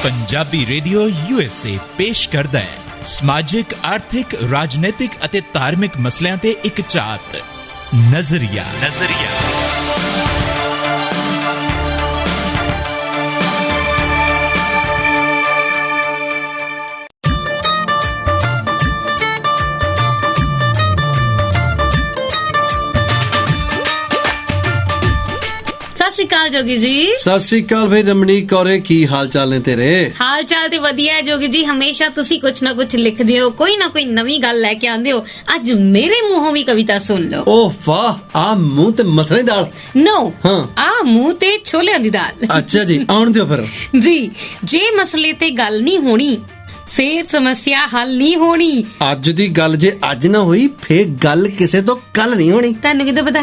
Punjabi radio USA ਪੇਸ਼ ਕਰਦਾ ਹੈ ਸਮਾਜਿਕ, ਆਰਥਿਕ, ਰਾਜਨੀਤਿਕ ਅਤੇ ਧਾਰਮਿਕ ਮਸਲਿਆਂ ਤੇ ਇੱਕ ਝਾਤ ਨਜ਼ਰੀਆ। ਸਤਿ ਸ਼੍ਰੀ ਅਕਾਲ ਜੋਗੀ ਜੀ। ਸਤਿ ਸ਼੍ਰੀ ਅਕਾਲ ਭਾਈ ਰਮਣੀਕ ਕੌਰੇ, ਕੀ ਹਾਲ ਚਾਲ ਨੇ ਤੇਰੇ? ਹਾਲ ਚਾਲ ਤੇ ਵਧੀਆ ਹੈ ਜੋਗੀ ਜੀ। ਹਮੇਸ਼ਾ ਤੁਸੀਂ ਕੁਛ ਨਾ ਕੁਛ ਲਿਖਦੇ ਹੋ, ਕੋਈ ਨਾ ਕੋਈ ਨਵੀਂ ਗੱਲ ਲੈ ਕੇ ਆਉਂਦੇ ਹੋ। ਅੱਜ ਮੇਰੇ ਮੂੰਹੋਂ ਵੀ ਕਵਿਤਾ ਸੁਣ ਲਓ। ਓਹ ਵਾਹ, ਆ ਮੂੰਹ ਤੇ ਮਸਲੇ ਦੀ ਦਾਲ। ਨੋ, ਹਾਂ, ਆ ਮੂੰਹ ਤੇ ਛੋਲਿਆਂ ਦੀ ਦਾਲ। ਅੱਛਾ ਜੀ, ਆਉਣ ਦਿਓ ਫਿਰ। ਜੀ, ਜੇ ਮਸਲੇ ਤੇ ਗੱਲ ਨਹੀਂ ਹੋਣੀ ਫੇਰ ਸਮੱਸਿਆ ਹੱਲ ਨਹੀਂ ਹੋਣੀ। ਅੱਜ ਦੀ ਗੱਲ ਜੇ ਅੱਜ ਨਾ ਹੋਈ ਫੇਰ ਗੱਲ ਕਿਸੇ ਤੋਂ ਕੱਲ ਨਹੀਂ ਹੋਣੀ। ਤੁਹਾਨੂੰ ਕਿੱਦਾਂ ਪਤਾ?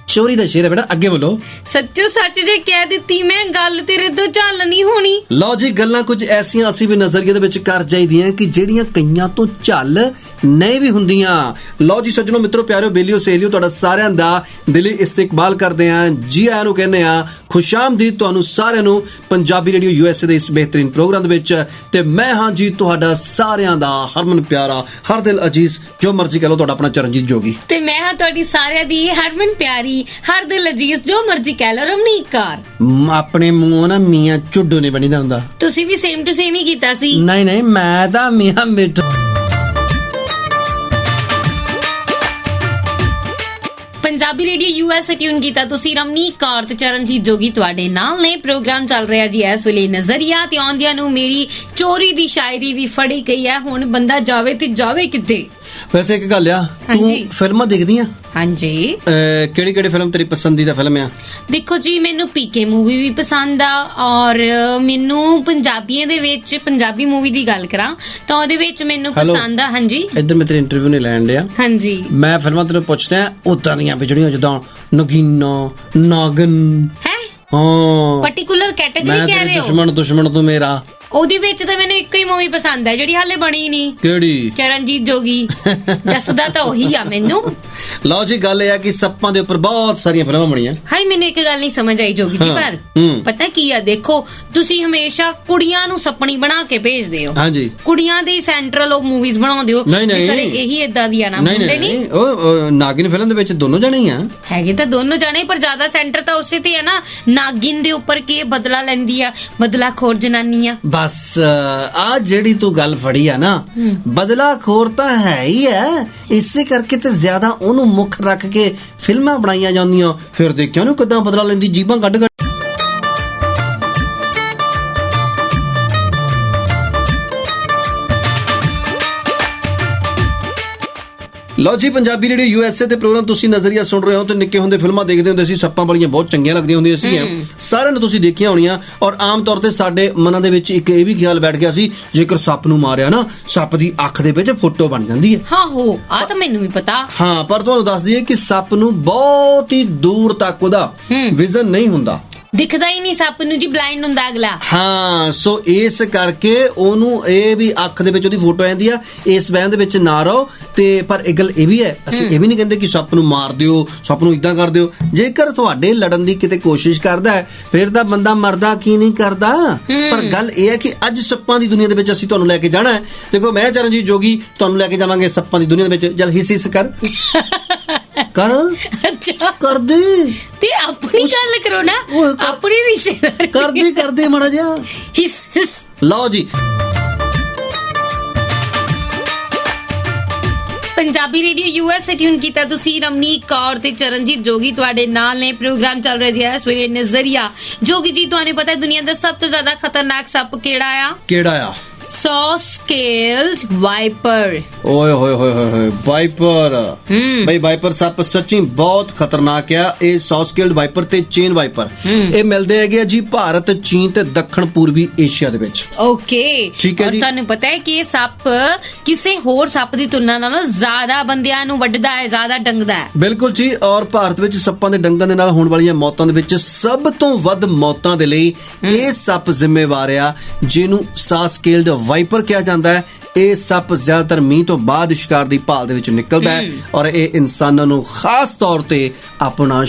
ਚੋਰੀ ਦਾ ਸ਼ੇਰ ਹੈ ਬੇਟਾ, ਅੱਗੇ ਬੋਲੋ। ਸੱਚੋ ਸੱਚ ਜੇ ਕਹਿ ਦਿੱਤੀ ਮੈਂ, ਗੱਲ ਤੇਰੇ ਤੋਂ ਚੱਲ ਨਹੀਂ ਹੋਣੀ। ਲਓ ਜੀ, ਗੱਲਾਂ ਕੁਝ ਐਸੀਆਂ ਅਸੀਂ ਵੀ ਨਜ਼ਰੀਏ ਦੇ ਵਿੱਚ ਕਰ ਜਾਈਦੀਆਂ ਕਿ ਜਿਹੜੀਆਂ ਕਈਆਂ ਤੋਂ ਚੱਲ ਨਹੀਂ ਵੀ ਹੁੰਦੀਆਂ। ਲਓ ਜੀ ਸੱਜਣੋ, ਮਿੱਤਰੋ, ਪਿਆਰਿਓ, ਬੇਲੀਓ, ਸਹੇਲੀਓ, ਤੁਹਾਡਾ ਸਾਰਿਆਂ ਦਾ ਦਿਲੀ ਇਸਤਕਬਾਲ ਕਰਦੇ ਆਂ। ਜੀ ਆਇਆਂ ਨੂੰ ਕਹਿੰਦੇ ਆ, ਖੁਸ਼ਾਮਦੀਦ ਤੁਹਾਨੂੰ ਸਾਰਿਆਂ ਨੂੰ ਪੰਜਾਬੀ ਰੇਡੀਓ USA ਦੇ ਇਸ ਬਿਹਤਰੀਨ ਪ੍ਰੋਗਰਾਮ ਦੇ ਵਿੱਚ। ਤੇ ਮੈਂ ਹਾਂ ਜੀ ਤੁਹਾਡਾ ਸਾਰਿਆਂ ਦਾ ਹਰਮਨ ਪਿਆਰਾ, ਹਰ ਦਿਲ ਅਜੀਜ਼, ਜੋ ਮਰਜ਼ੀ ਕਹ ਲਓ, ਤੁਹਾਡਾ ਆਪਣਾ ਚਰਨਜੀਤ ਜੋਗੀ। ਤੇ ਮੈਂ ਹਾਂ ਤੁਹਾਡੀ ਸਾਰਿਆਂ ਦੀ ਹਰਮਨ ਪਿਆਰੀ, ਹਰ ਦਿਲ ਅਜੀਜ਼, ਜੋ ਮਰਜ਼ੀ ਕਹਿ ਲਓ, ਰਮਣੀਕ ਕੌਰ। ਆਪਣੇ ਮੂੰਹੋਂ ਨਾ ਮੀਆਂ ਝੁੱਡੂ ਨਹੀਂ ਬਣੀਦਾ ਹੁੰਦਾ। ਤੁਸੀਂ ਵੀ ਸੇਮ ਟੂ ਸੇਮ ਹੀ ਕੀਤਾ ਸੀ। ਨਹੀਂ, ਮੈਂ ਤਾਂ ਮੀਆਂ ਮਿੱਠੂ। ਪੰਜਾਬੀ ਰੇਡੀਓ US ਟਿਊਨ ਕੀਤਾ ਤੁਸੀਂ। ਰਮਣੀਕ ਕੌਰ ਤੇ ਚਰਨਜੀਤ ਜੋਗੀ ਤੁਹਾਡੇ ਨਾਲ ਨੇ। ਪ੍ਰੋਗਰਾਮ ਚੱਲ ਰਿਹਾ ਜੀ ਇਸ ਵੇਲੇ ਨਜ਼ਰੀਆ ਤੇ ਆਉਂਦਿਆਂ ਨੂੰ ਮੇਰੀ ਚੋਰੀ ਦੀ ਸ਼ਾਇਰੀ ਵੀ ਫੜੀ ਗਈ ਹੈ। ਹੁਣ ਬੰਦਾ ਜਾਵੇ ਤੇ ਜਾਵੇ ਕਿੱਥੇ? ਵੈਸੇ ਇੱਕ ਗੱਲ ਆ, ਤੂੰ ਫਿਲਮਾਂ ਦੇਖਦੀ ਆ? ਹਾਂਜੀ। ਕਿਹੜੀ ਫਿਲਮ ਤੇਰੀ ਪਸੰਦੀਦਾ ਫਿਲਮ ਆ? ਦੇਖੋ ਜੀ, ਮੈਨੂੰ PK ਮੂਵੀ ਵੀ ਪਸੰਦ ਆ, ਔਰ ਮੈਨੂੰ ਪੰਜਾਬੀਆਂ ਦੇ ਵਿੱਚ ਪੰਜਾਬੀ ਮੂਵੀ ਦੀ ਗੱਲ ਕਰਾਂ ਤਾਂ ਉਹਦੇ ਵਿੱਚ ਮੈਨੂੰ ਪਸੰਦ ਆ। ਹਾਂਜੀ, ਇੱਧਰ ਮੈਂ ਤੇਰੀ ਇੰਟਰਵਿਊ ਨਹੀਂ ਲੈਣ ਡਿਆ। ਹਾਂਜੀ, ਮੈਂ ਫਿਲਮਾਂ ਤੈਨੂੰ ਪੁੱਛਦਾ ਉਦਾਂ ਦੀਆਂ ਵੀ ਜਿਹੜੀਆਂ ਜਿੱਦਾਂ ਨਗੀਨਾ, ਨਾਗਨ। ਹੈ ਹਾਂ, ਪਾਰਟਿਕੂਲਰ ਕੈਟਾਗਰੀ ਕਹਿ ਰਹੇ ਹੋ? ਦੁਸ਼ਮਣ ਤੂੰ ਮੇਰਾ। ਉਹਦੇ ਵਿੱਚ ਤਾਂ ਮੈਨੂੰ ਇੱਕੋ ਹੀ ਮੂਵੀ ਪਸੰਦ ਹੈ ਜਿਹੜੀ ਹਾਲੇ ਬਣੀ ਨਹੀਂ। ਕਿਹੜੀ? ਚਰਨਜੀਤ ਜੋਗੀ। ਦੱਸਦਾ ਤਾਂ ਉਹੀ ਆ ਮੈਨੂੰ। ਲਓ ਜੀ, ਗੱਲ ਇਹ ਆ ਕਿ ਸੱਪਾਂ ਦੇ ਉੱਪਰ ਬਹੁਤ ਸਾਰੀਆਂ ਫਿਲਮਾਂ ਬਣੀਆਂ। ਹਾਈ, ਮੈਨੂੰ ਇੱਕ ਗੱਲ ਨਹੀਂ ਸਮਝ ਆਈ ਜੋਗੀ ਜੀ, ਪਰ ਪਤਾ ਕੀ ਆ, ਦੇਖੋ ਤੁਸੀਂ ਹਮੇਸ਼ਾ ਕੁੜੀਆਂ ਨੂੰ ਸੱਪਣੀ ਬਣਾ ਕੇ ਭੇਜਦੇ ਹੋ। ਹਾਂਜੀ, ਕੁੜੀਆਂ ਦੀ ਸੈਂਟਰਲ ਉਹ ਮੂਵੀਜ਼ ਬਣਾਉਂਦੇ ਹੋ। ਨਹੀਂ, ਇਹੀ ਇਦਾਂ ਦੀ ਆ ਨਾ? ਨਹੀਂ, ਉਹ ਨਾਗਿਨ ਫਿਲਮ ਦੇ ਵਿੱਚ ਦੋਨੋਂ ਜਣੇ ਹੀ ਆ। ਹੈਗੇ ਤਾਂ ਦੋਨੋਂ ਜਣੇ, ਪਰ ਜ਼ਿਆਦਾ ਸੈਂਟਰ ਤਾਂ ਉਸੇ ਤੇ ਆ ਨਾ। ਨਾਗਿਨ ਦੇ ਉੱਪਰ ਕੀ ਬਦਲਾ ਲੈਂਦੀ ਆ, ਬਦਲਾ ਖੋਰ ਜਨਾਨੀ ਆ। ਬਸ ਆ ਜਿਹੜੀ ਤੂੰ ਗੱਲ ਫੜੀ ਆ ਨਾ, ਬਦਲਾ ਖੋਰ ਤਾਂ ਹੈ ਹੀ ਹੈ। ਇਸੇ ਕਰਕੇ ਤੇ ਜ਼ਿਆਦਾ ਉਹਨੂੰ ਮੁੱਖ ਰੱਖ ਕੇ ਫਿਲਮਾਂ ਬਣਾਈਆਂ ਜਾਂਦੀਆਂ। ਫਿਰ ਦੇਖਿਆ ਉਹਨੂੰ ਕਿਦਾਂ ਬਦਲਾ ਲੈਂਦੀ, ਜੀਬਾਂ ਕੱਢ। ਲਓ ਜੀ, ਪੰਜਾਬੀ ਰੇਡੀਓ USA ਦੇ ਪ੍ਰੋਗਰਾਮ ਤੁਸੀਂ ਨਜ਼ਰੀਆ ਸੁਣ ਰਹੇ ਹੋ ਤੇ ਨਿੱਕੇ ਹੁੰਦੇ ਫਿਲਮਾਂ ਦੇਖਦੇ ਹੁੰਦੇ ਸੀ, ਸੱਪਾਂ ਵਾਲੀਆਂ ਬਹੁਤ ਚੰਗੀਆਂ ਲੱਗਦੀਆਂ ਹੁੰਦੀਆਂ ਸੀ। ਸਾਰਿਆਂ ਨੇ ਤੁਸੀਂ ਦੇਖੀਆਂ ਹੋਣੀਆਂ। ਔਰ ਆਮ ਤੌਰ ਤੇ ਸਾਡੇ ਮਨਾਂ ਦੇ ਵਿੱਚ ਇੱਕ ਇਹ ਵੀ ਖਿਆਲ ਬੈਠ ਗਿਆ ਸੀ, ਜੇਕਰ ਸੱਪ ਨੂੰ ਮਾਰਿਆ ਨਾ, ਸੱਪ ਦੀ ਅੱਖ ਦੇ ਵਿੱਚ ਫੋਟੋ ਬਣ ਜਾਂਦੀ ਹੈ। ਹਾਂ ਹੋ, ਆ ਤਾਂ ਮੈਨੂੰ ਵੀ ਪਤਾ। ਹਾਂ, ਪਰ ਤੁਹਾਨੂੰ ਦੱਸ ਦਈਏ ਕਿ ਸੱਪ ਨੂੰ ਬਹੁਤ ਹੀ ਦੂਰ ਤੱਕ ਉਹਦਾ ਵਿਜ਼ਨ ਨਹੀਂ ਹੁੰਦਾ, ਦਿਖਦਾ ਹੀ ਨਹੀਂ ਸੱਪ ਨੂੰ ਜੀ, ਬਲਾਈਂਡ ਹੁੰਦਾ ਅਗਲਾ। ਹਾਂ, ਸੋ ਇਸ ਕਰਕੇ ਉਹਨੂੰ ਇਹ ਵੀ ਅੱਖ ਦੇ ਵਿੱਚ ਉਹਦੀ ਫੋਟੋ ਆਂਦੀ ਆ। ਇਸ ਵਹਿਮ ਦੇ ਵਿੱਚ ਨਾ ਰਹੋ। ਤੇ ਪਰ ਇੱਕ ਗੱਲ ਇਹ ਵੀ ਹੈ, ਅਸੀਂ ਇਹ ਵੀ ਨਹੀਂ ਕਹਿੰਦੇ ਕਿ ਸੱਪ ਨੂੰ ਮਾਰ ਦਿਓ, ਸੱਪ ਨੂੰ ਇਦਾਂ ਕਰ ਦਿਓ। ਜੇਕਰ ਤੁਹਾਡੇ ਲੜਨ ਦੀ ਕਿਤੇ ਕੋਸ਼ਿਸ਼ ਕਰਦਾ ਹੈ, ਫਿਰ ਤਾਂ ਬੰਦਾ ਮਰਦਾ ਕੀ ਨਹੀਂ ਕਰਦਾ। ਪਰ ਗੱਲ ਇਹ ਹੈ ਕਿ ਅੱਜ ਸੱਪਾਂ ਦੀ ਦੁਨੀਆ ਦੇ ਵਿੱਚ ਅਸੀਂ ਤੁਹਾਨੂੰ ਲੈ ਕੇ ਜਾਣਾ ਹੈ। ਦੇਖੋ, ਮੈਂ ਚਰਨਜੀਤ ਜੋਗੀ ਤੁਹਾਨੂੰ ਲੈ ਕੇ ਜਾਵਾਂਗੇ ਸੱਪਾਂ ਦੀ ਦੁਨੀਆ ਦੇ ਵਿੱਚ। ਜਲ ਹਿੱਸ ਕਰ ਕਰ। ਅੱਛਾ, ਕਰਦੇ ਤੇ ਆਪਣੀ ਗੱਲ ਕਰੋ ਨਾ, ਆਪਣੀ ਰਿਸ਼ਤੇਦਾਰ ਕਰਦੇ ਮਾੜਾ ਜਿਹਾ ਹਿੱਸ। ਲਓ ਜੀ, ਪੰਜਾਬੀ ਰੇਡੀਓ US ਟਿਊਨ ਕੀਤਾ ਤੁਸੀਂ। ਰਮਣੀਕ ਕੌਰ ਤੇ ਚਰਨਜੀਤ ਜੋਗੀ ਤੁਹਾਡੇ ਨਾਲ ਨੇ। ਪ੍ਰੋਗਰਾਮ ਚੱਲ ਰਿਹਾ ਜੀ ਇਸ ਵੇਲੇ ਨਜ਼ਰੀਆ। ਜੋਗੀ ਜੀ, ਤੁਹਾਨੂੰ ਪਤਾ ਦੁਨੀਆ ਦਾ ਸਭ ਤੋਂ ਜ਼ਿਆਦਾ ਖਤਰਨਾਕ ਸੱਪ ਕਿਹੜਾ ਆ? 100 scaled ਵਾਈਪਰ। ਓਏ ਹੋਏ ਹੋਏ ਹੋਏ, ਵਾਈਪਰ। ਬਈ ਵਾਈਪਰ ਸੱਪ ਸੱਚੀ ਬਹੁਤ ਖਤਰਨਾਕ ਆ। ਇਹ 100 scaled ਵਾਈਪਰ ਤੇ ਚੇਨ ਵਾਈਪਰ ਇਹ ਮਿਲਦੇ ਹੈਗੇ ਜੀ ਭਾਰਤ, ਚੀਨ ਤੇ ਦੱਖਣ ਪੂਰਬੀ ਏਸ਼ੀਆ ਦੇ ਵਿੱਚ। ਓਕੇ, ਠੀਕ ਹੈ ਜੀ। ਤੁਹਾਨੂੰ ਪਤਾ ਹੈ ਕਿ ਇਹ ਸੱਪ ਕਿਸੇ ਹੋਰ ਸੱਪ ਦੀ ਤੁਲਨਾ ਨਾਲੋਂ ਜ਼ਿਆਦਾ ਬੰਦਿਆਂ ਨੂੰ ਵੱਢਦਾ ਹੈ, ਜ਼ਿਆਦਾ ਡੰਗਦਾ ਹੈ। ਬਿਲਕੁਲ ਜੀ। ਔਰ ਭਾਰਤ ਵਿੱਚ ਸੱਪਾਂ ਦੇ ਡੰਗਣ ਦੇ ਨਾਲ ਹੋਣ ਵਾਲੀਆਂ ਮੌਤਾਂ ਦੇ ਵਿੱਚ ਸਭ ਤੋਂ ਵੱਧ ਮੌਤਾਂ ਦੇ ਲਈ ਇਹ ਸੱਪ ਜ਼ਿੰਮੇਵਾਰ ਆ, ਜਿਹਨੂੰ 100 scaled ਵਾਈਪਰ ਕਿਹਾ ਜਾਂਦਾ ਹੈ। ਇਹ ਸੱਪ ਜ਼ਿਆਦਾਤਰ ਮੀਂਹ ਤੋਂ ਬਾਅਦ ਸ਼ਿਕਾਰ ਦੀ ਭਾਲ ਦੇ ਵਿੱਚ ਨਿਕਲਦਾ ਹੈ ਔਰ ਇਹ ਇਨਸਾਨਾਂ ਨੂੰ ਖਾਸ ਤੌਰ ਤੇ ਆਪਣਾ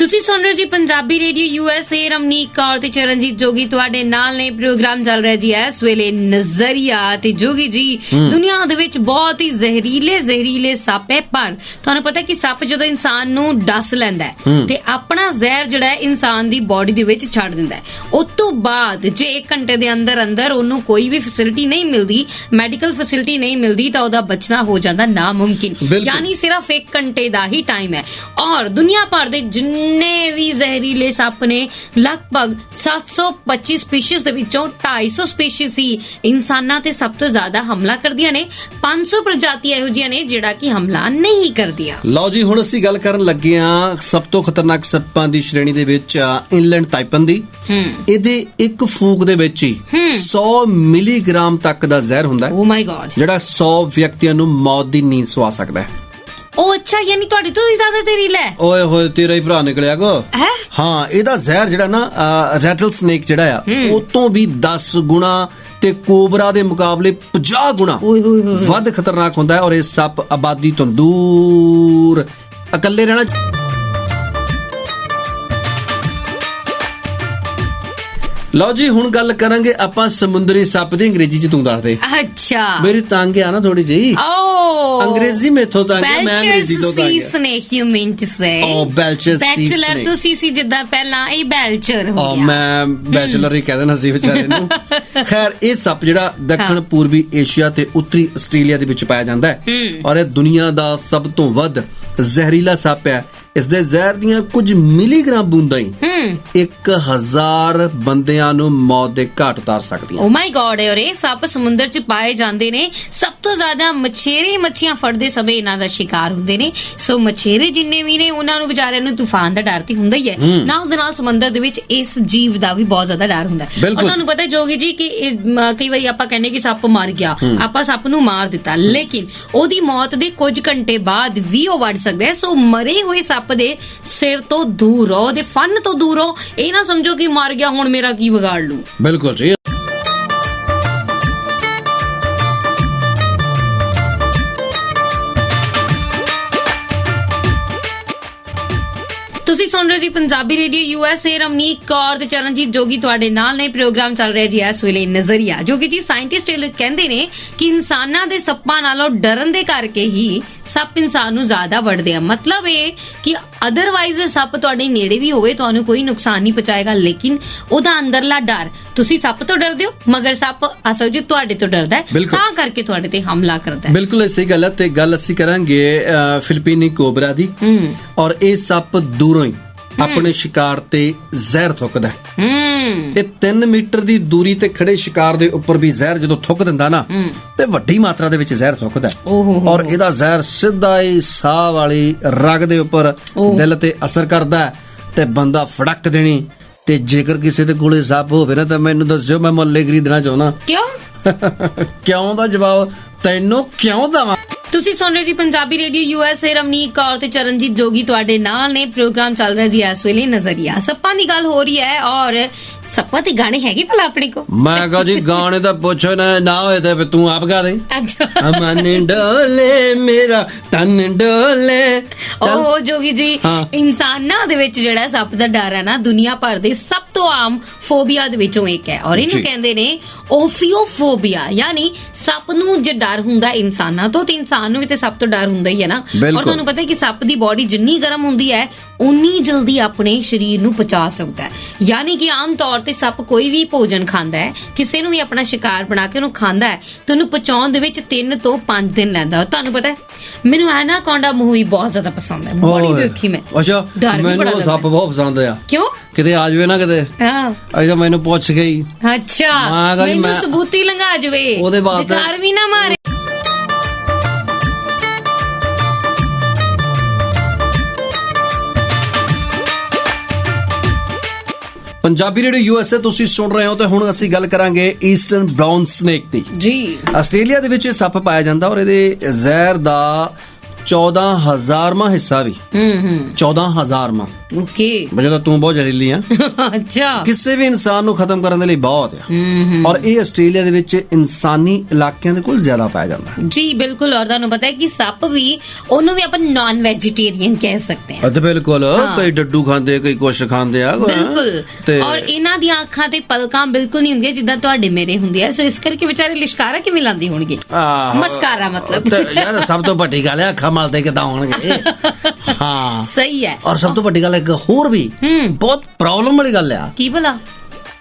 ਤੁਸੀਂ ਸੁਣ ਰਹੇ ਜੀ ਪੰਜਾਬੀ ਰੇਡੀਓ USA। ਰਮਨੀਕ ਕੌਰ ਤੇ ਚਰਨਜੀਤ ਜੋਗੀ ਤੁਹਾਡੇ ਨਾਲ ਨੇ। ਪ੍ਰੋਗਰਾਮ ਚੱਲ ਰਿਹਾ ਜੀ ਇਸ ਵੇਲੇ ਨਜ਼ਰੀਆ ਤੇ ਜੋਗੀ ਜੀ ਦੁਨੀਆ ਦੇ ਵਿੱਚ ਬਹੁਤ ਹੀ ਜ਼ਹਿਰੀਲੇ ਸੱਪ ਹੈ, ਪਰ ਤੁਹਾਨੂੰ ਪਤਾ ਕਿ ਸੱਪ ਜਦੋਂ ਇਨਸਾਨ ਨੂੰ ਡਸ ਲੈਂਦਾ ਹੈ ਤੇ ਆਪਣਾ ਜ਼ਹਿਰ ਜਿਹੜਾ ਹੈ ਇਨਸਾਨ ਦੀ ਬੋਡੀ ਦੇ ਵਿੱਚ ਛੱਡ ਦਿੰਦਾ ਹੈ। ਉਸ ਤੋਂ ਬਾਅਦ ਜੇ 1 ਘੰਟੇ ਦੇ ਅੰਦਰ ਉਹਨੂੰ ਕੋਈ ਵੀ ਫੈਸਿਲਿਟੀ ਨਹੀਂ ਮਿਲਦੀ, ਮੈਡੀਕਲ ਫੈਸਿਲਿਟੀ ਨਹੀਂ ਮਿਲਦੀ, ਤਾਂ ਉਹਦਾ ਬਚਣਾ ਹੋ ਜਾਂਦਾ ਨਾਮੁਮਕਿਨ। ਯਾਨੀ ਸਿਰਫ 1 ਘੰਟੇ ਦਾ ਹੀ ਟਾਈਮ ਹੈ। ਔਰ ਦੁਨੀਆ ਭਰ ਦੇ ਜਿੰਨੇ ਵੀ ਜ਼ਹਿਰੀਲੇ ਸੱਪ ਨੇ, ਲਗਭਗ 725 ਸਪੀਸ਼ੀਜ਼ ਦੇ ਵਿੱਚੋਂ 250 ਸਪੀਸ਼ੀਜ਼ ਹੀ ਇਨਸਾਨਾਂ ਤੇ ਸਭ ਤੋਂ ਜ਼ਿਆਦਾ ਹਮਲਾ ਕਰਦੀਆਂ ਨੇ। 500 ਪ੍ਰਜਾਤੀਆਂ ਇਹੋ ਜਿਹੀਆਂ ਨੇ ਜਿਹੜਾ ਕਿ ਹਮਲਾ ਨਹੀਂ ਕਰਦੀਆਂ। ਲਓ ਜੀ, ਹੁਣ ਅਸੀਂ ਗੱਲ ਕਰਨ ਲੱਗੇ ਹਾਂ ਸਭ ਤੋਂ ਖਤਰਨਾਕ ਸੱਪਾਂ ਦੀ ਸ਼੍ਰੇਣੀ ਦੇ ਵਿੱਚ ਇਨਲੈਂਡ ਤਾਈਪਨ ਦੀ। ਇਹਦੇ ਇੱਕ ਫੂਕ ਦੇ ਵਿੱਚ ਹੀ 100 ਮਿਲੀਗ੍ਰਾਮ ਤੱਕ ਦਾ ਜ਼ਹਿਰ ਹੁੰਦਾ ਹੈ। ਓ ਮਾਈ ਗॉड, ਜਿਹੜਾ 100 ਵਿਅਕਤੀਆਂ ਨੂੰ ਮੌਤ ਦੀ ਨੀਂਦ ਸਵਾ ਸਕਦਾ ਹੈ। ਉਹ ਅੱਛਾ, ਯਾਨੀ ਤੁਹਾਡੇ ਤੋਂ ਵੀ ਜ਼ਿਆਦਾ ਜ਼ਹਿਰੀਲਾ ਹੈ। ਓਏ ਹੋਏ, ਤੇਰਾ ਹੀ ਭਰਾ ਨਿਕਲਿਆ ਗੋ। ਹਾਂ, ਇਹਦਾ ਜ਼ਹਿਰ ਜਿਹੜਾ ਨਾ ਰੈਟਲ ਸਨੇਕ ਜਿਹੜਾ ਆ ਉਹ ਤੋਂ ਵੀ 10 ਗੁਣਾ ਤੇ ਕੋਬਰਾ ਦੇ ਮੁਕਾਬਲੇ 50 ਗੁਣਾ ਵੱਧ ਖਤਰਨਾਕ ਹੁੰਦਾ ਹੈ। ਔਰ ਇਹ ਸੱਪ ਆਬਾਦੀ ਤੋਂ ਦੂਰ ਇਕੱਲੇ ਰਹਿਣਾ। ਲਓ ਜੀ, ਹੁਣ ਗੱਲ ਕਰਾਂਗੇ ਆਪਾਂ ਸਮੁੰਦਰੀ ਸੱਪ ਦੀ। ਅੰਗਰੇਜ਼ੀ ਚ ਤੂੰ ਦੱਸ ਦੇ। ਅੱਛਾ, ਮੇਰੀ ਤੰਗ ਆ ਨਾ ਥੋੜੀ ਜਿਹੀ। ਅੰਗਰੇਜ਼ੀ ਮੇਥੋਂ ਤੰਗ ਆ, ਮੈਂ ਅੰਗਰੇਜ਼ੀ ਤੋਂ ਤੰਗ ਆ। Snake you mean to say. ਬੈਲਚਰ ਬੈਚਲਰ ਤੁਸੀਂ ਸੀ ਜਿੱਦਾਂ ਪਹਿਲਾਂ, ਇਹ ਬੈਲਚਰ ਹੋ ਗਿਆ। ਮੈਂ ਬੈਚਲਰ ਹੀ ਕਹਿ ਦੇਣਾ ਸੀ ਵਿਚਾਰੇ ਨੂੰ। ਖੈਰ, ਇਹ ਸੱਪ ਜਿਹੜਾ ਦੱਖਣ ਪੂਰਬੀ ਏਸ਼ੀਆ ਤੇ ਉੱਤਰੀ ਆਸਟ੍ਰੇਲੀਆ ਦੇ ਵਿੱਚ ਪਾਇਆ ਜਾਂਦਾ ਹੈ ਔਰ ਇਹ ਦੁਨੀਆ ਦਾ ਸਭ ਤੋਂ ਵੱਧ ਜ਼ਹਿਰੀਲਾ ਸੱਪ ਹੈ। ਇਸ ਦੇ ਜ਼ਹਿਰ ਦੀਆਂ ਕੁਝ ਮਿਲੀਗ੍ਰਾਮ ਬੂੰਦਾਂ ਹੀ 1000 ਬੰਦਿਆਂ ਨੂੰ ਮੌਤ ਦੇ ਘਾਟ ਉਤਾਰ ਸਕਦੀਆਂ। ਓ ਮਾਈ ਗॉड, ਔਰ ਇਹ ਸੱਪ ਸਮੁੰਦਰ 'ਚ ਪਾਏ ਜਾਂਦੇ ਨੇ। ਸਭ ਤੋਂ ਜ਼ਿਆਦਾ ਮਛੇਰੇ ਮੱਛੀਆਂ ਫੜਦੇ ਸਮੇਂ ਇਹਨਾਂ ਦਾ ਸ਼ਿਕਾਰ ਹੁੰਦੇ ਨੇ। ਸੋ ਮਛੇਰੇ ਜਿੰਨੇ ਵੀ ਨੇ ਉਹਨਾਂ ਨੂੰ ਵਿਚਾਰਿਆਂ ਨੂੰ ਤੂਫਾਨ ਦਾ ਡਰ ਤੇ ਹੁੰਦਾ ਹੀ ਹੈ। ਨਾਲ ਦੇ ਨਾਲ ਸਮੁੰਦਰ ਦੇ ਵਿੱਚ ਇਸ ਜੀਵ ਦਾ ਵੀ ਬਹੁਤ ਜ਼ਿਆਦਾ ਡਰ ਹੁੰਦਾ ਹੈ। ਔਰ ਤੁਹਾਨੂੰ ਪਤਾ ਜੋਗੀ ਜੀ ਕਿ ਕਈ ਵਾਰੀ ਆਪਾਂ ਕਹਿੰਦੇ ਕਿ ਸੱਪ ਮਰ ਗਿਆ, ਆਪਾਂ ਸੱਪ ਨੂੰ ਮਾਰ ਦਿੱਤਾ, ਲੇਕਿਨ ਉਹਦੀ ਮੌਤ ਦੇ ਕੁਝ ਘੰਟੇ ਬਾਅਦ ਵੀ ਉਹ ਵੱਢ ਸਕਦਾ ਹੈ। ਸੋ ਮਰੇ ਹੋਏ ਸੱਪ ਦੇ ਸਿਰ ਤੋਂ ਦੂਰ ਰਹੋ, ਉਹਦੇ ਫਨ ਤੋਂ ਦੂਰ ਰਹੋ। ਇਹ ਨਾ ਸਮਝੋ ਕਿ ਮਰ ਗਿਆ ਹੁਣ ਮੇਰਾ ਕੀ ਵਿਗਾੜ ਲੂ। ਬਿਲਕੁਲ ਜੀ। ਤੁਸੀਂ ਸੁਣ ਰਹੇ ਜੀ ਪੰਜਾਬੀ ਰੇਡੀਓ USA। ਰਮਨੀਕ ਕੌਰ ਤੇ ਚਰਨਜੀਤ ਜੋਗੀ ਤੁਹਾਡੇ ਨਾਲ ਨੇ। ਪ੍ਰੋਗਰਾਮ ਚੱਲ ਰਿਹਾ ਜੀ ਇਸ ਵੇਲੇ ਨਜ਼ਰੀਆ। ਜੋਗੀ ਜੀ, ਸਾਇੰਟਿਸਟ ਕਹਿੰਦੇ ਨੇ ਕਿ ਇਨਸਾਨਾਂ ਦੇ ਸੱਪਾਂ ਨਾਲੋਂ ਡਰਨ ਦੇ ਕਰਕੇ ਹੀ ਸੱਪ ਇਨਸਾਨ ਨੂੰ ਜ਼ਿਆਦਾ ਵੱਢਦੇ ਆ। ਮਤਲਬ ਇਹ ਕਿ ਅਦਰਵਾਈਜ਼ ਸੱਪ ਤੁਹਾਡੇ ਨੇੜੇ ਵੀ ਹੋਵੇ ਤੁਹਾਨੂੰ ਕੋਈ ਨੁਕਸਾਨ ਨਹੀਂ ਪਹੁੰਚਾਏਗਾ, ਲੇਕਿਨ ਉਹਦਾ ਅੰਦਰਲਾ ਡਰ, ਤੁਸੀਂ ਸੱਪ ਤੋਂ ਡਰਦੇ ਹੋ ਮਗਰ ਸੱਪ ਅਸਲ 'ਚ ਤੁਹਾਡੇ ਤੋਂ ਡਰਦਾ ਹੈ, ਤਾਂ ਕਰਕੇ ਤੁਹਾਡੇ ਤੇ ਹਮਲਾ ਕਰਦਾ ਹੈ। ਬਿਲਕੁਲ ਸਹੀ ਗੱਲ ਹੈ। ਤੇ ਗੱਲ ਅਸੀਂ ਕਰਾਂਗੇ ਫਿਲੀਪੀਨੀ ਕੋਬਰਾ ਦੀ। ਔਰ ਇਹ ਸੱਪ ਦੂਰੋਂ ਹੀ ਆਪਣੇ ਸ਼ਿਕਾਰ ਤੇ ਜ਼ਹਿਰ ਥੁੱਕਦਾ ਹੈ। ਇਹ 3 ਮੀਟਰ ਦੀ ਦੂਰੀ ਤੇ ਖੜੇ ਸ਼ਿਕਾਰ ਦੇ ਉੱਪਰ ਵੀ ਜ਼ਹਿਰ ਜਦੋਂ ਥੁੱਕ ਦਿੰਦਾ ਨਾ, ਤੇ ਵੱਡੀ ਮਾਤਰਾ ਦੇ ਵਿੱਚ ਜ਼ਹਿਰ ਥੁੱਕਦਾ। ਔਰ ਇਹਦਾ ਜ਼ਹਿਰ ਸਿੱਧਾ ਹੀ ਸਾਹ ਵਾਲੀ ਰਗ ਦੇ ਉੱਪਰ ਦਿਲ ਤੇ ਅਸਰ ਕਰਦਾ ਤੇ ਬੰਦਾ ਫੜਕ ਦੇਣੀ। ਤੇ ਜੇਕਰ ਕਿਸੇ ਦੇ ਕੋਲੇ ਸੱਪ ਹੋਵੇ ਨਾ ਤਾਂ ਮੈਨੂੰ ਦੱਸਿਓ, ਮੈਂ ਮੁੱਲੇ ਖਰੀਦਣਾ ਚਾਹੁੰਦਾ। ਕਿਉਂ ਦਾ ਜਵਾਬ ਤੈਨੂੰ ਕਿਉਂ ਦਵਾਂ। ਤੁਸੀਂ ਸੁਣ ਰਹੇ ਜੀ ਪੰਜਾਬੀ ਰੇਡੀਓ USA। ਰਮਨੀਕ ਕੌਰ ਤੇ ਚਰਨਜੀਤ ਜੋਗੀ ਤੁਹਾਡੇ ਨਾਲ ਨੇ। ਪ੍ਰੋਗਰਾਮ ਚੱਲ ਰਿਹਾ ਜੀ ਇਸ ਵੇਲੇ ਨਜ਼ਰੀਆ। ਸੱਪਾਂ ਦੀ ਗੱਲ ਹੋ ਰਹੀ ਹੈ ਔਰ ਸੱਪਾਂ ਦੇ ਗਾਣੇ ਹੈਗੇ ਭਲਾ ਆਪਣੇ ਕੋ? ਮੈਂ ਕਹਾਂ ਜੀ ਗਾਣੇ ਤਾਂ ਪੁੱਛੋ ਨਾ ਹੋਏ ਤੇ ਤੂੰ ਆਪ ਗਾ ਦੇ। ਅੱਛਾ, ਮਨ ਡੋਲੇ ਮੇਰਾ ਤਨ ਡੋਲੇ। ਉਹ ਜੋਗੀ ਜੀ, ਇਨਸਾਨਾਂ ਦੇ ਵਿੱਚ ਜਿਹੜਾ ਸੱਪ ਦਾ ਡਰ ਹੈ ਨਾ, ਦੁਨੀਆ ਭਰ ਦੇ ਸਭ ਤੋਂ ਆਮ ਫੋਬੀਆ ਦੇ ਵਿੱਚੋਂ ਇੱਕ ਹੈ। ਔਰ ਇਹਨੂੰ ਕਹਿੰਦੇ ਨੇ ਓਫੀਓਫੋਬੀਆ। ਯਾਨੀ ਸੱਪ ਨੂੰ ਜੇ ਡਰ ਹੁੰਦਾ ਇਨਸਾਨਾਂ ਤੋਂ, ਤੇ ਇਨਸਾਨ ਨੂੰ ਵੀ ਤੇ ਸੱਪ ਤੋਂ ਡਰ ਹੁੰਦਾ ਹੀ ਹੈ ਨਾ। ਔਰ ਤੁਹਾਨੂੰ ਪਤਾ ਹੈ ਕਿ ਸੱਪ ਦੀ ਬੋਡੀ ਜਿੰਨੀ ਗਰਮ ਹੁੰਦੀ ਹੈ ਉਨੀ ਜਲਦੀ ਆਪਣੇ ਸਰੀਰ ਨੂੰ ਪਚਾ ਸਕਦਾ ਹੈ। ਯਾਨੀ ਕਿ ਆਮ ਤੌਰ ਤੇ ਸੱਪ ਕੋਈ ਵੀ ਭੋਜਨ ਖਾਂਦਾ ਹੈ, ਕਿਸੇ ਨੂੰ ਵੀ ਆਪਣਾ ਸ਼ਿਕਾਰ ਬਣਾ ਕੇ ਉਹਨੂੰ ਖਾਂਦਾ ਹੈ, ਤੇ ਉਹਨੂੰ ਪਚਾਉਣ ਦੇ ਵਿੱਚ 3 ਤੋਂ 5 ਦਿਨ ਲੈਂਦਾ। ਤੁਹਾਨੂੰ ਪਤਾ ਹੈ ਮੈਨੂੰ ਐਨਾਕੋਂਡਾ ਮੂਵੀ ਬਹੁਤ ਜ਼ਿਆਦਾ ਪਸੰਦ ਹੈ, ਬੜੀ ਦੇਖੀ ਮੈਂ। ਅੱਛਾ, ਮੈਨੂੰ ਸੱਪ ਬਹੁਤ ਪਸੰਦ ਆ। ਕਿਉਂ? ਕਿਤੇ ਆ ਜਾਵੇ ਨਾ ਕਿਤੇ, ਅਜਾ ਮੈਨੂੰ ਪੁੱਛ ਗਈ। ਅੱਛਾ, ਮੈਨੂੰ ਸਬੂਤੀ ਲੰਘਾ ਜਾਵੇ, ਉਹਦੇ ਬਾਅਦ ਕਾਰ ਵੀ ਨਾ ਮਾਰੇ। ਪੰਜਾਬੀ ਰੇਡੀਓ USA ਤੁਸੀਂ ਸੁਣ ਰਹੇ ਹੋ ਤੇ ਹੁਣ ਅਸੀਂ ਗੱਲ ਕਰਾਂਗੇ ਈਸਟਰਨ ਬ੍ਰਾਊਨ ਸਨੇਕ ਦੀ ਜੀ। ਆਸਟ੍ਰੇਲੀਆ ਦੇ ਵਿੱਚ ਇਹ ਸੱਪ ਪਾਇਆ ਜਾਂਦਾ ਔਰ ਇਹਦੇ ਜ਼ਹਿਰ ਦਾ 14000ਵਾਂ ਹਿੱਸਾ ਵੀ 14000ਵਾਂ ਓਕੇ ਵਜੋਂ ਤਾਂ ਤੂੰ ਬਹੁਤ ਜ਼ਹਿਰੀਲੀ ਆ। ਅੱਛਾ ਕਿਸੇ ਵੀ ਇਨਸਾਨ ਨੂੰ ਖਤਮ ਕਰਨ ਦੇ ਲਈ ਬਹੁਤ ਆ। ਔਰ ਇਹ ਆਸਟ੍ਰੇਲੀਆ ਦੇ ਵਿੱਚ ਇਨਸਾਨੀ ਇਲਾਕਿਆਂ ਦੇ ਕੋਲ ਜ਼ਿਆਦਾ ਪਾਇਆ ਜਾਂਦਾ ਜੀ। ਬਿਲਕੁਲ। ਔਰ ਤੁਹਾਨੂੰ ਪਤਾ ਹੈ ਕਿ ਸੱਪ ਵੀ ਉਹਨੂੰ ਵੀ ਆਪਾਂ ਨਾਨ ਵੈਜੀਟੇਰੀਅਨ ਕਹਿ ਸਕਦੇ ਹਾਂ। ਅਤੇ ਬਿਲਕੁਲ ਕਈ ਡੱਡੂ ਖਾਂਦੇ, ਕਈ ਕੁਛ ਖਾਂਦੇ ਆ। ਬਿਲਕੁਲ। ਔਰ ਇਹਨਾਂ ਦੀਆਂ ਅੱਖਾਂ ਤੇ ਪਲਕਾਂ ਬਿਲਕੁਲ ਨਹੀਂ ਹੁੰਦੀਆਂ ਜਿੱਦਾਂ ਤੁਹਾਡੇ ਮੇਰੇ ਹੁੰਦੇ ਆ। ਸੋ ਇਸ ਕਰਕੇ ਵਿਚਾਰੇ ਲਿਸ਼ਕਾਰਾ ਕਿਵੇਂ ਲਾਉਂਦੇ ਹੋਣਗੇ? ਮਸਕਾਰਾ ਮਤਲਬ। ਯਾਰ ਸਭ ਤੋਂ ਵੱਡੀ ਗੱਲ ਹੈ ਅੱਖਾਂ ਮਲਦੇ ਕਿਦਾਂ ਹੋਣਗੇ। ਹਾਂ ਸਹੀ ਹੈ। ਔਰ ਸਭ ਤੋਂ ਵੱਡੀ ਗੱਲ ਇੱਕ ਹੋਰ ਵੀ ਬਹੁਤ ਪ੍ਰੋਬਲਮ ਵਾਲੀ ਗੱਲ ਆ। ਕੀ ਭਲਾ?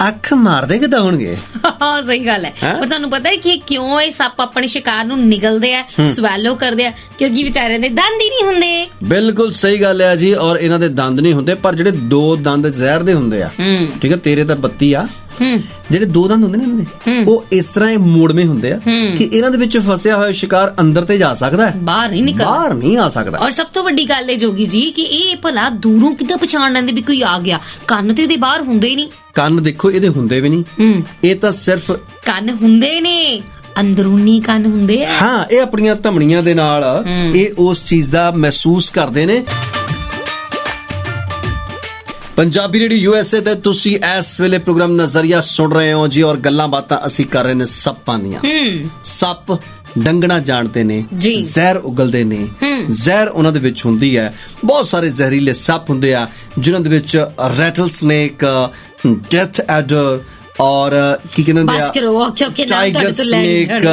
ਅੱਖ ਮਾਰਦੇ ਕਿਦਾਂ ਹੋਣਗੇ? ਹਾਂ ਸਹੀ ਗੱਲ ਹੈ। ਪਰ ਤੁਹਾਨੂੰ ਪਤਾ ਹੈ ਕਿ ਕਿਉਂ ਇਹ ਸੱਪ ਆਪਣੇ ਸ਼ਿਕਾਰ ਨੂੰ ਨਿਗਲਦੇ ਆ, ਸਵੈਲੋ ਕਰਦੇ ਆ? ਕਿਉਂਕਿ ਵਿਚਾਰਿਆਂ ਦੇ ਦੰਦ ਹੀ ਨਹੀਂ ਹੁੰਦੇ। ਬਿਲਕੁਲ ਸਹੀ ਗੱਲ ਹੈ ਜੀ। ਔਰ ਇਹਨਾਂ ਦੇ ਦੰਦ ਨਹੀਂ ਹੁੰਦੇ, ਪਰ ਜਿਹੜੇ 2 ਦੰਦ ਜ਼ਹਿਰ ਦੇ ਹੁੰਦੇ ਆ। ਠੀਕ ਹੈ, ਤੇਰੇ ਤਾਂ 32 ਆ। ਜਿਹੜੇ 2 ਦੰਦ ਹੁੰਦੇ ਨੇ ਇਹਨਾਂ ਦੇ, ਉਹ ਇਸ ਤਰ੍ਹਾਂ ਇਹ ਮੋੜਵੇਂ ਹੁੰਦੇ ਆ ਕਿ ਇਹਨਾਂ ਦੇ ਵਿੱਚ ਫਸਿਆ ਹੋਇਆ ਸ਼ਿਕਾਰ ਅੰਦਰ ਤੇ ਜਾ ਸਕਦਾ ਹੈ, ਬਾਹਰ ਨਹੀਂ ਆ ਸਕਦਾ। ਔਰ ਸਭ ਤੋਂ ਵੱਡੀ ਗੱਲ ਹੈ ਜੋਗੀ ਜੀ ਕਿ ਇਹ ਭਲਾ ਦੂਰੋਂ ਕਿੱਦਾਂ ਪਛਾਣ ਲੈਂਦੇ ਵੀ ਕੋਈ ਆ ਗਿਆ? ਕੰਨ ਤੇ ਇਹਦੇ ਬਾਹਰ ਹੁੰਦੇ ਹੀ ਨਹੀਂ। ਕੰਨ ਦੇਖੋ ਇਹਦੇ ਹੁੰਦੇ ਵੀ ਨਹੀਂ। ਇਹ ਤਾਂ ਸਿਰਫ ਕੰਨ ਹੁੰਦੇ ਨੇ, ਅੰਦਰੂਨੀ ਕੰਨ ਹੁੰਦੇ ਆ। ਹਾਂ, ਇਹ ਆਪਣੀਆਂ ਧਮਣੀਆਂ ਦੇ ਨਾਲ ਇਹ ਉਸ ਚੀਜ਼ ਦਾ ਮਹਿਸੂਸ ਕਰਦੇ ਨੇ। ਪੰਜਾਬੀ ਰੇਡੀਓ ਯੂਐਸਏ ਤੇ ਤੁਸੀਂ ਇਸ ਵੇਲੇ ਪ੍ਰੋਗਰਾਮ ਨਜ਼ਰੀਆ ਸੁਣ ਰਹੇ ਹੋ ਜੀ। ਔਰ ਗੱਲਾਂ ਬਾਤਾਂ ਅਸੀਂ ਕਰ ਰਹੇ ਨੇ ਸੱਪਾਂ ਦੀਆਂ। ਸੱਪ ਡੰਗਣਾ ਜਾਣਦੇ ਨੇ, ਜ਼ਹਿਰ ਉਗਲਦੇ ਨੇ। ਜ਼ਹਿਰ ਉਹਨਾਂ ਦੇ ਵਿੱਚ ਹੁੰਦੀ ਹੈ। ਬਹੁਤ ਸਾਰੇ ਜ਼ਹਿਰੀਲੇ ਸੱਪ ਹੁੰਦੇ ਆ ਜਿਨ੍ਹਾਂ ਦੇ ਵਿੱਚ ਰੈਟਲ ਸਨੇਕ, ਡੈਥ ਐਡਰ ਔਰ ਕੀ ਕਹਿੰਦੇ ਆ, ਟਾਈਗਰ ਸਨੇਕ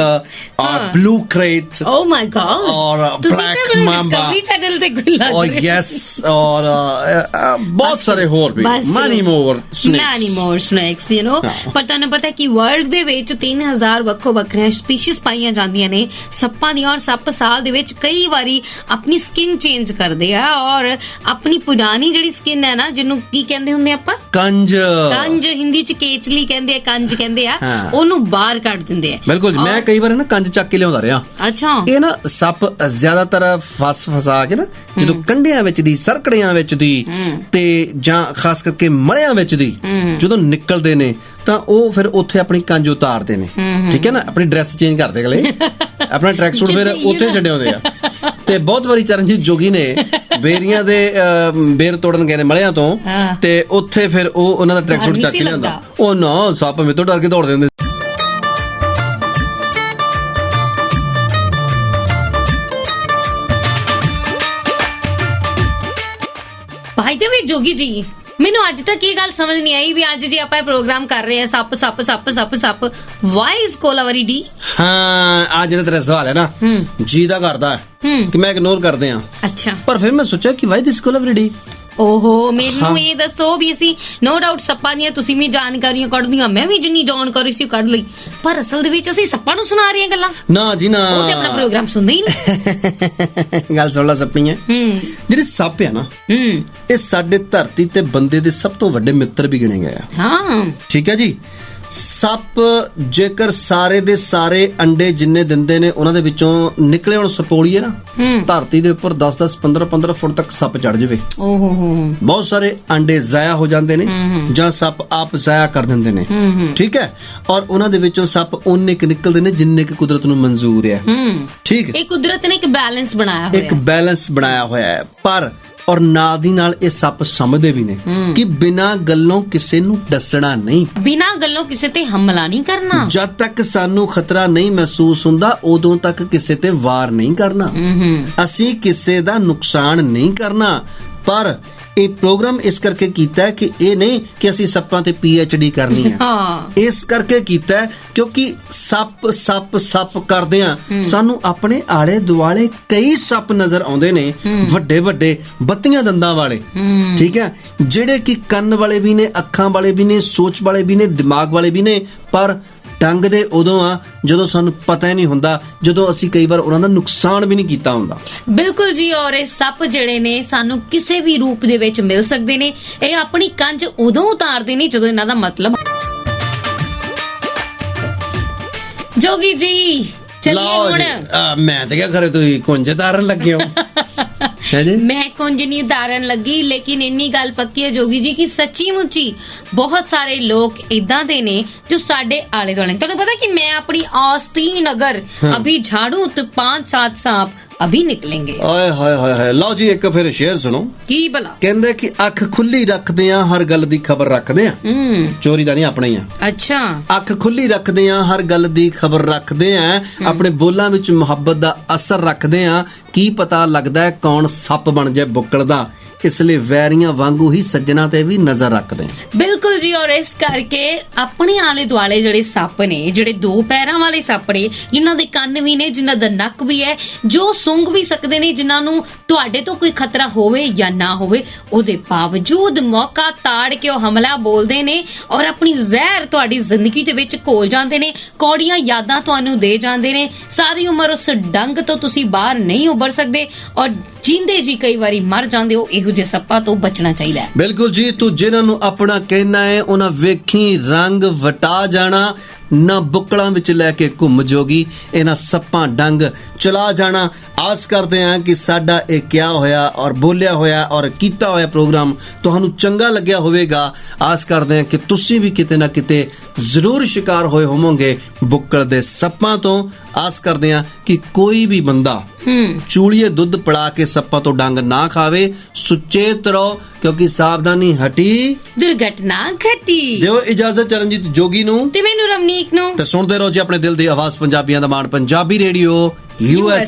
ਔਰ ਬਲੂ ਕ੍ਰੇਟ। ਓ ਮਾਈ ਗॉड। ਔਰ ਬਲੈਕ ਮਾਂਬਾ। ਔਰ ਯੈਸ, ਔਰ ਬਹੁਤ ਸਾਰੇ ਹੋਰ ਵੀ, many more snakes, you know। ਪਰ ਤੁਹਾਨੂੰ ਪਤਾ ਹੈ ਕਿ ਵਰਲਡ ਦੇ ਵਿੱਚ 3000 ਵੱਖੋ ਵੱਖਰੀਆਂ ਸਪੀਸੀਜ਼ ਪਾਈਆਂ ਜਾਂਦੀਆਂ ਨੇ ਸੱਪਾਂ ਦੀਆਂ। ਔਰ ਸੱਪ ਸਾਲ ਦੇ ਵਿੱਚ ਕਈ ਵਾਰੀ ਆਪਣੀ ਸਕਿਨ ਚੇਂਜ ਕਰਦੇ ਆ ਔਰ ਆਪਣੀ ਪੁਰਾਣੀ ਜਿਹੜੀ ਸਕਿਨ ਹੈ ਨਾ, ਜਿਹਨੂੰ ਕੀ ਕਹਿੰਦੇ ਹੁੰਦੇ ਆਪਾਂ? ਕੰਜ। ਹਿੰਦੀ ਚ ਕੇਚਲੀ ਕਹਿੰਦੇ ਆ, ਕੰਜ ਕਹਿੰਦੇ ਆ, ਉਹਨੂੰ ਬਾਹਰ ਕੱਢ ਦਿੰਦੇ ਆ। ਬਿਲਕੁਲ। ਮੈਂ ਕਈ ਵਾਰ ਨਾ ਕੰਜ ਚੱਕ ਕੇ ਲਿਆਉਂਦਾ ਰਿਹਾ। ਅੱਛਾ। ਇਹ ਨਾ ਸੱਪ ਜ਼ਿਆਦਾਤਰ ਫਸਾ ਕੇ ਨਾ ਜਦੋਂ ਕੰਢਿਆਂ ਵਿੱਚ ਦੀ, ਸਰਕੜਿਆਂ ਵਿੱਚ ਦੀ ਤੇ ਜਾਂ ਖਾਸ ਕਰਕੇ ਮੜਿਆਂ ਵਿੱਚ ਦੀ ਜਦੋਂ ਨਿਕਲਦੇ ਨੇ ਤਾਂ ਉਹ ਫਿਰ ਉੱਥੇ ਆਪਣੀ ਕੰਜ ਉਤਾਰਦੇ ਨੇ। ਠੀਕ ਹੈ ਨਾ, ਆਪਣੀ ਡਰੈਸ ਚੇਂਜ ਕਰਦੇ ਅਗਲੇ, ਆਪਣਾ ਟਰੈਕ ਸੂਟ ਫਿਰ ਉੱਥੇ ਛੱਡੇ ਹੁੰਦੇ ਆ। ਤੇ ਬਹੁਤ ਵਾਰੀ ਚਰਨਜੀਤ ਜੋਗੀ ਨੇ ਬੇਰੀਆਂ ਦੇ ਬੇਰ ਤੋੜਨ ਗਏ ਨੇ ਮਲਿਆਂ ਤੋਂ, ਤੇ ਉੱਥੇ ਫਿਰ ਉਹ ਉਹਨਾਂ ਦਾ ਟਰੈਕ ਸੂਟ ਚੱਕ ਕੇ ਲਿਆਂਦਾ। ਉਹ ਨਾ ਸੱਪ ਮੇਰੇ ਤੋਂ ਡਰ ਕੇ ਦੌੜਦੇ ਹੁੰਦੇ। ਭਾਈ ਤੇ ਵੀ ਜੋਗੀ ਜੀ, ਮੈਨੂੰ ਅੱਜ ਤੱਕ ਇਹ ਗੱਲ ਸਮਝ ਨਹੀਂ ਆਈ ਵੀ ਅੱਜ ਜੇ ਆਪਾਂ ਇਹ ਪ੍ਰੋਗਰਾਮ ਕਰ ਰਹੇ ਆ ਸੱਪ ਸੱਪ ਸੱਪ ਸੱਪ ਸੱਪ, ਵਾਈ ਇਜ਼ ਕੋਲਾਵਰੀ ਡੀ? ਹਾਂ, ਆ ਜਿਹੜਾ ਤੇਰਾ ਸਵਾਲ ਹੈ ਨਾ, ਜੀ ਦਾ ਕਰਦਾ ਕਿ ਮੈਂ ਇਗਨੋਰ ਕਰਦੇ ਆ। ਅੱਛਾ। ਪਰ ਫਿਰ ਮੈਂ ਸੋਚਿਆ ਕਿ ਵਾਈ ਦਿਸ ਕੋਲਾਵਰੀ ਡੀ? ਓਹੋ, ਮੈਨੂੰ ਇਹ ਦੱਸੋ ਵੀ ਅਸੀਂ ਨੋ ਡਾਊਟ ਸੱਪਾਂ ਦੀਆਂ ਤੁਸੀਂ ਵੀ ਜਾਣਕਾਰੀਆਂ ਕੱਢਦੀਆਂ, ਮੈਂ ਵੀ ਜਿੰਨੀ ਜਾਣਕਾਰੀ ਸੀ ਕੱਢ ਲਈ, ਪਰ ਅਸਲ ਦੇ ਵਿੱਚ ਅਸੀਂ ਸੱਪਾਂ ਨੂੰ ਸੁਣਾ ਰਹੀਆਂ ਗੱਲਾਂ। ਨਾ ਜੀ ਨਾ, ਉਹ ਤੇ ਆਪਣਾ ਪ੍ਰੋਗਰਾਮ ਸੁਣਦੇ ਹੀ ਨਹੀਂ। ਗੱਲ ਸੁਣ ਲਾ ਸੱਪੀਆਂ। ਜਿਹੜੇ ਸੱਪ ਆ ਨਾ, ਇਹ ਸਾਡੇ ਧਰਤੀ ਤੇ ਬੰਦੇ ਦੇ ਸਭ ਤੋਂ ਵੱਡੇ ਮਿੱਤਰ ਵੀ ਗਿਣੇ ਗਏ ਆ। ਹਾਂ, ਠੀਕ ਹੈ ਜੀ। ਸੱਪ ਜੇਕਰ ਸਾਰੇ ਦੇ ਸਾਰੇ ਅੰਡੇ ਜਿੰਨੇ ਦਿੰਦੇ ਨੇ ਉਹਨਾਂ ਦੇ ਵਿੱਚੋਂ ਨਿਕਲੇ ਹੁਣ ਸਪੋਲੀਏ ਨਾ, ਧਰਤੀ ਦੇ ਉੱਪਰ 10-10, 15-15 ਫੁੱਟ ਤੱਕ ਸੱਪ ਚੜ ਜਾਵੇ। ਬਹੁਤ ਸਾਰੇ ਅੰਡੇ ਜ਼ਾਇਆ ਹੋ ਜਾਂਦੇ ਨੇ ਜਾਂ ਸੱਪ ਆਪ ਜ਼ਾਇਆ ਕਰ ਦਿੰਦੇ ਨੇ। ਠੀਕ ਹੈ। ਔਰ ਉਹਨਾਂ ਦੇ ਵਿੱਚੋਂ ਸੱਪ ਉਹਨੇ ਕੁ ਨਿਕਲਦੇ ਨੇ ਜਿੰਨੇ ਕਿ ਕੁਦਰਤ ਨੂੰ ਮਨਜ਼ੂਰ ਹੈ। ਠੀਕ ਹੈ। ਇਹ ਕੁਦਰਤ ਨੇ ਇੱਕ ਬੈਲੈਂਸ ਬਣਾਇਆ ਹੋਇਆ ਹੈ। ਪਰ ਔਰ ਨਾਲ ਦੀ ਨਾਲ ਇਹ ਸੱਪ ਸਮਝਦੇ ਵੀ ਨੇ ਕਿ ਬਿਨਾਂ ਗੱਲੋਂ ਕਿਸੇ ਨੂੰ ਦੱਸਣਾ ਨਹੀਂ, ਬਿਨਾਂ ਗੱਲੋਂ ਕਿਸੇ ਤੇ ਹਮਲਾ ਨਹੀਂ ਕਰਨਾ। ਜਦ ਤੱਕ ਸਾਨੂੰ ਖਤਰਾ ਨਹੀਂ ਮਹਿਸੂਸ ਹੁੰਦਾ ਉਦੋਂ ਤੱਕ ਕਿਸੇ ਤੇ ਵਾਰ ਨਹੀਂ ਕਰਨਾ। ਅਸੀਂ ਕਿਸੇ ਦਾ ਨੁਕਸਾਨ ਨਹੀਂ ਕਰਨਾ। ਪਰ ਇਹ ਪ੍ਰੋਗਰਾਮ ਇਸ ਕਰਕੇ ਕੀਤਾ ਕਿ ਇਹ ਨਹੀਂ ਕਿ ਅਸੀਂ ਸੱਪਾਂ ਤੇ PhD ਕਰਨੀ ਹੈ। ਇਸ ਕਰਕੇ ਕੀਤਾ ਕਿਉਂਕਿ ਸੱਪ ਕਰਦੇ ਆ, ਸਾਨੂੰ ਆਪਣੇ ਆਲੇ ਦੁਆਲੇ ਕਈ ਸੱਪ ਨਜ਼ਰ ਆਉਂਦੇ ਨੇ, ਵੱਡੇ ਵੱਡੇ ਬੱਤੀਆਂ ਦੰਦਾਂ ਵਾਲੇ। ਠੀਕ ਹੈ, ਜਿਹੜੇ ਕਿ ਕੰਨ ਵਾਲੇ ਵੀ ਨੇ, ਅੱਖਾਂ ਵਾਲੇ ਵੀ ਨੇ, ਸੋਚ ਵਾਲੇ ਵੀ ਨੇ, ਦਿਮਾਗ ਵਾਲੇ ਵੀ ਨੇ, ਪਰ ਟੰਗਦੇ ਉਦੋਂ ਆ ਜਦੋਂ ਸਾਨੂੰ ਪਤਾ ਹੀ ਨਹੀਂ ਹੁੰਦਾ, ਜਦੋਂ ਅਸੀਂ ਕਈ ਵਾਰ ਉਹਨਾਂ ਦਾ ਨੁਕਸਾਨ ਵੀ ਨਹੀਂ ਕੀਤਾ ਹੁੰਦਾ। ਬਿਲਕੁਲ ਜੀ। ਔਰ ਇਹ ਸੱਪ ਜਿਹੜੇ ਨੇ ਸਾਨੂੰ ਕਿਸੇ ਵੀ ਰੂਪ ਦੇ ਵਿੱਚ ਮਿਲ ਸਕਦੇ ਨੇ। ਇਹ ਆਪਣੀ ਕੰਜ ਉਦੋਂ ਉਤਾਰਦੇ ਨੇ ਜਦੋਂ ਇਹਨਾਂ ਦਾ ਮਤਲਬ। ਜੋਗੀ ਜੀ ਚਲਿਏ ਹੁਣ। ਮੈਂ ਤਾਂ ਕਿਹਾ ਖਰੇ ਤੁਸੀਂ ਕੁੰਜ ਤਾਰਨ ਲੱਗੇ ਹੋ। ਮੈਂ ਕੁੰਜ ਨਹੀਂ ਉਤਾਰਨ ਲੱਗੀ, ਲੇਕਿਨ ਇੰਨੀ ਗੱਲ ਪੱਕੀ ਹੈ ਜੋਗੀ ਜੀ ਕਿ ਸੱਚੀ ਮੁੱਚੀ ਬਹੁਤ ਸਾਰੇ ਲੋਕ ਇਦਾਂ ਦੇ ਨੇ ਜੋ ਸਾਡੇ ਆਲੇ ਦੁਆਲੇ। ਤੁਹਾਨੂੰ ਪਤਾ ਕਿ ਮੈਂ ਆਪਣੀ ਆਸतीन अगर अभी झाड़ू तो 5-7 सांप अभी निकलेंगे। ਆਏ ਹਾਏ ਹਾਏ ਹਾਏ ਲਓ ਜੀ ਇੱਕ ਫਿਰ ਸ਼ੇਰ ਸੁਣੋ की भला? ਕਹਿੰਦੇ ਕਿ ਅੱਖ ਖੁੱਲੀ ਰੱਖਦੇ ਆ ਹਰ ਗੱਲ ਦੀ ਖਬਰ ਰੱਖਦੇ ਆ ਚੋਰੀ ਦਾ ਨਹੀਂ ਆਪਣਾ ਹੀ ਆ अच्छा ਅੱਖ ਖੁੱਲੀ ਰੱਖਦੇ ਆ ਹਰ ਗੱਲ ਦੀ ਖਬਰ ਰੱਖਦੇ ਆ ਆਪਣੇ ਬੋਲਾਂ ਵਿੱਚ ਮੁਹੱਬਤ ਦਾ ਅਸਰ ਰੱਖਦੇ ਆ ਕੀ ਪਤਾ ਲੱਗਦਾ ਹੈ ਕੌਣ ਸੱਪ ਬਣ ਜਾਏ ਬੁੱਕਲ ਦਾ ਇਸ ਲਈ ਵੈਰੀਆਂ ਵਾਂਗੂ ਹੀ ਸੱਜਣਾ ਤੇ ਵੀ ਨਜ਼ਰ ਰੱਖਦੇ ਆ ਬਿਲਕੁਲ ਜੀ। ਔਰ ਇਸ ਕਰਕੇ ਆਪਣੇ ਆਲੇ ਦੁਆਲੇ ਜਿਹੜੇ ਸੱਪ ਨੇ ਜਿਹੜੇ ਦੋ ਪੈਰਾਂ ਵਾਲੇ ਸੱਪ ਨੇ ਜਿਨ੍ਹਾਂ ਦੇ ਕੰਨ ਵੀ ਨੇ ਜਿਨ੍ਹਾਂ ਦਾ ਨੱਕ ਵੀ ਹੈ ਜੋ ਸੁੰਘ ਵੀ ਸਕਦੇ ਨੇ ਜਿਨ੍ਹਾਂ ਨੂੰ ਤੁਹਾਡੇ ਤੋਂ ਕੋਈ ਖਤਰਾ ਹੋਵੇ ਜਾਂ ਨਾ ਹੋਵੇ ਉਹਦੇ ਬਾਵਜੂਦ ਮੌਕਾ ਤਾੜ ਕੇ ਉਹ ਹਮਲਾ ਬੋਲਦੇ ਨੇ ਔਰ ਆਪਣੀ ਜ਼ਹਿਰ ਤੁਹਾਡੀ ਜ਼ਿੰਦਗੀ ਦੇ ਵਿੱਚ ਘੋਲ ਜਾਂਦੇ ਨੇ ਕੌੜੀਆਂ ਯਾਦਾਂ ਤੁਹਾਨੂੰ ਦੇ ਜਾਂਦੇ ਨੇ ਸਾਰੀ ਉਮਰ ਉਸ ਡੰਗ ਤੋਂ ਤੁਸੀਂ ਬਾਹਰ ਨਹੀਂ ਉੱਭਰ ਸਕਦੇ ਔਰ ਜਿੰਦੇ ਜੀ ਕਈ ਵਾਰੀ ਮਰ ਜਾਂਦੇ ਹੋ। ਇਹੋ ਜਿਹੇ ਸੱਪਾਂ ਤੋਂ ਬਚਣਾ ਚਾਹੀਦਾ ਹੈ। ਬਿਲਕੁਲ ਜੀ ਤੂੰ ਜਿਨ੍ਹਾਂ ਨੂੰ ਆਪਣਾ ਕਹਿਣਾ ਹੈ ਉਹਨਾਂ ਵੇਖੀ ਰੰਗ ਵਟਾ ਜਾਣਾ ਨਾ ਬੁੱਕਲਾਂ ਵਿੱਚ ਲੈ ਕੇ ਘੁੰਮ ਜੋਗੀ ਇਹਨਾਂ ਸੱਪਾਂ ਡੰਗ ਚਲਾ ਜਾਣਾ। ਆਸ ਕਰਦੇ ਹਾਂ ਕਿ ਸਾਡਾ ਇਹ ਕਿਹਾ ਹੋਇਆ ਔਰ ਬੋਲਿਆ ਹੋਇਆ ਔਰ ਕੀਤਾ ਹੋਇਆ ਪ੍ਰੋਗਰਾਮ ਤੁਹਾਨੂੰ ਚੰਗਾ ਲੱਗਿਆ ਹੋਵੇਗਾ। ਆਸ ਕਰਦੇ ਹਾਂ ਕਿ ਤੁਸੀਂ ਵੀ ਕਿਤੇ ਨਾ ਕਿਤੇ ਜ਼ਰੂਰ ਸ਼ਿਕਾਰ ਹੋਏ ਹੋਵੋਗੇ ਬੁੱਕਲ ਦੇ ਸੱਪਾਂ ਤੋਂ। ਆਸ ਕਰਦੇ ਹਾਂ ਕਿ ਕੋਈ ਵੀ ਬੰਦਾ ਚੂਲੀਏ ਦੁੱਧ ਪਿਲਾ ਕੇ ਸੱਪਾਂ ਤੋਂ ਡੰਗ ਨਾ ਖਾਵੇ। ਸੁਚੇਤ ਰਹੋ ਕਿਉਂਕਿ ਸਾਵਧਾਨੀ ਹਟੀ ਦੁਰਘਟਨਾ ਘਟੀ। ਦਿਓ ਇਜਾਜ਼ਤ ਚਰਨਜੀਤ ਜੋਗੀ ਨੂੰ ਤੇ ਮੈਨੂੰ ਰਮਨੀਕ ਨੂੰ ਤੇ ਸੁਣਦੇ ਰਹੋ ਜੀ ਆਪਣੇ ਦਿਲ ਦੀ ਆਵਾਜ਼ ਪੰਜਾਬੀਆਂ ਦਾ ਮਾਣ ਪੰਜਾਬੀ ਰੇਡੀਓ US